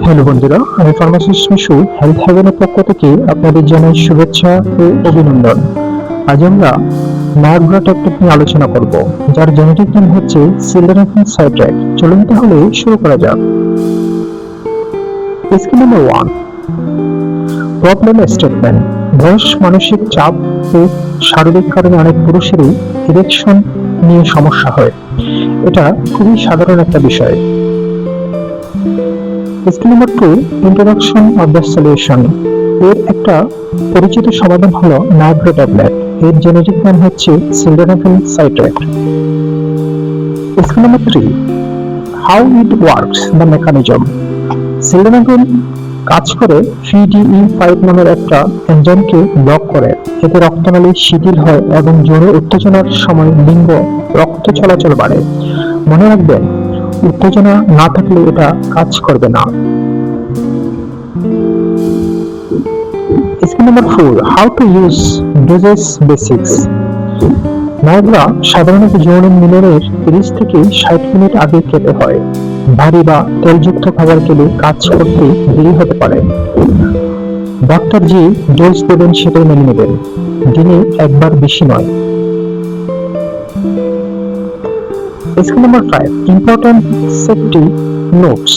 Hello বন্ধুরা, আমি pharmacist Mishu health হ্যাভেনের পক্ষ থেকে আপনাদের জানাই শুভেচ্ছা ও অভিনন্দন। আজ আমরা নায়াগ্রা টেকনিক নিয়ে আলোচনা করব, যার জেনেটিক নাম হচ্ছে সিলডেনাফিল সাইট্রেট। চলুন তাহলে শুরু করা যাক। Skill number 1, problem statement. বয়স, মানসিক চাপ ও শারীরিক কারণে অনেক পুরুষেরই ইরেকশন নিয়ে সমস্যা হয়। এটা খুবই সাধারণ একটা বিষয়। Skill number 2, introduction of the solution. এর একটা পরিচিত সমাধান হলো নায়াগ্রা ট্যাবলেট। এর জেনেটিক নাম হচ্ছে sildenafil citrate. Skill number 3, how it works, the mechanism. Sildenafil কাজ করে PDE5 নামের একটা এনজাইমকে ব্লক করে। এতে রক্তনালী শিথিল হয় এবং যৌন উত্তেজনার সময় লিঙ্গ রক্ত চলাচল বাড়ে। মনে রাখবেন, উত্তেজনা না থাকলে এটা কাজ করবে না। Skill number 4, how to use doses basics. Niagara সাধারণত যৌন মিলনের 30 থেকে 60 মিনিট আগে খেতে হয়। ভারী বা তেলযুক্ত খাবার খেলে কাজ করতে দেরি হতে পারে। ডাক্তার যে ডোজ দেবেন সেটাই মেনে নেবেন, দিনে একবার বেশি নয়। Skill number 5, important safety notes.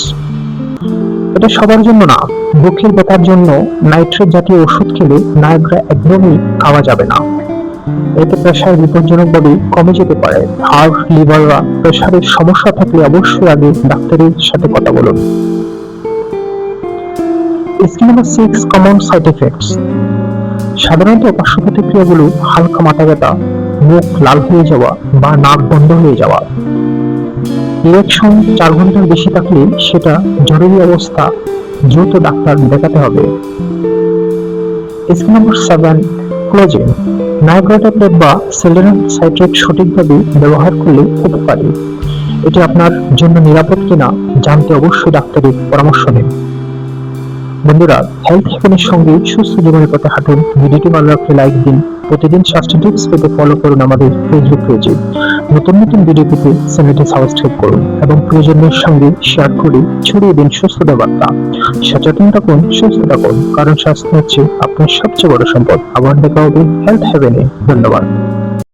এটা সবার জন্য না। বুকের ব্যথার জন্য নাইট্রেট জাতীয় ওষুধ খেলে নায়াগ্রা একদমই খাওয়া যাবে না। এতে প্রেশার বিপজ্জনকভাবে কমে যেতে পারে। হার্ট, লিভার বা প্রেশারের সমস্যা থাকলে অবশ্যই আগে ডাক্তারের সাথে কথা বলুন। Skill number 6, common side effects. সাধারণত পার্শ্ব প্রতিক্রিয়াগুলো হালকা মাথা ব্যথা, মুখ লাল হয়ে যাওয়া বা নাক বন্ধ হয়ে যাওয়া। ইরেকশন 4 ঘন্টার বেশি থাকলে সেটা জরুরি অবস্থা, দ্রুত ডাক্তার দেখাতে হবে। Skill number 7, closing. Niagara tablet বা সিলডেনাফিল সাইট্রেট সঠিকভাবে ব্যবহার করলে উপকারী। এটি আপনার জন্য নিরাপদ কিনা জানতে অবশ্যই ডাক্তারের পরামর্শ নিন। বন্ধুরা, হেলথ হ্যাভেনের সঙ্গে সুস্থ জীবনের পথে হাঁটুন। ভিডিওটি ভালো লাগলে লাইক দিন। প্রতিদিন স্বাস্থ্য টিপস পেতে ফলো করুন আমাদের ফেসবুক পেজে। নতুন নতুন ভিডিও পেতে চ্যানেলটি সাবস্ক্রাইব করুন এবং প্রিয়জনদের সঙ্গে শেয়ার করে ছড়িয়ে দিন সুস্থতা বার্তা। সচেতন থাকুন, সুস্থ থাকুন, কারণ স্বাস্থ্য হচ্ছে আপনার সবচেয়ে বড় সম্পদ। আবার দেখা হবে হেলথ হ্যাভেনে। ধন্যবাদ।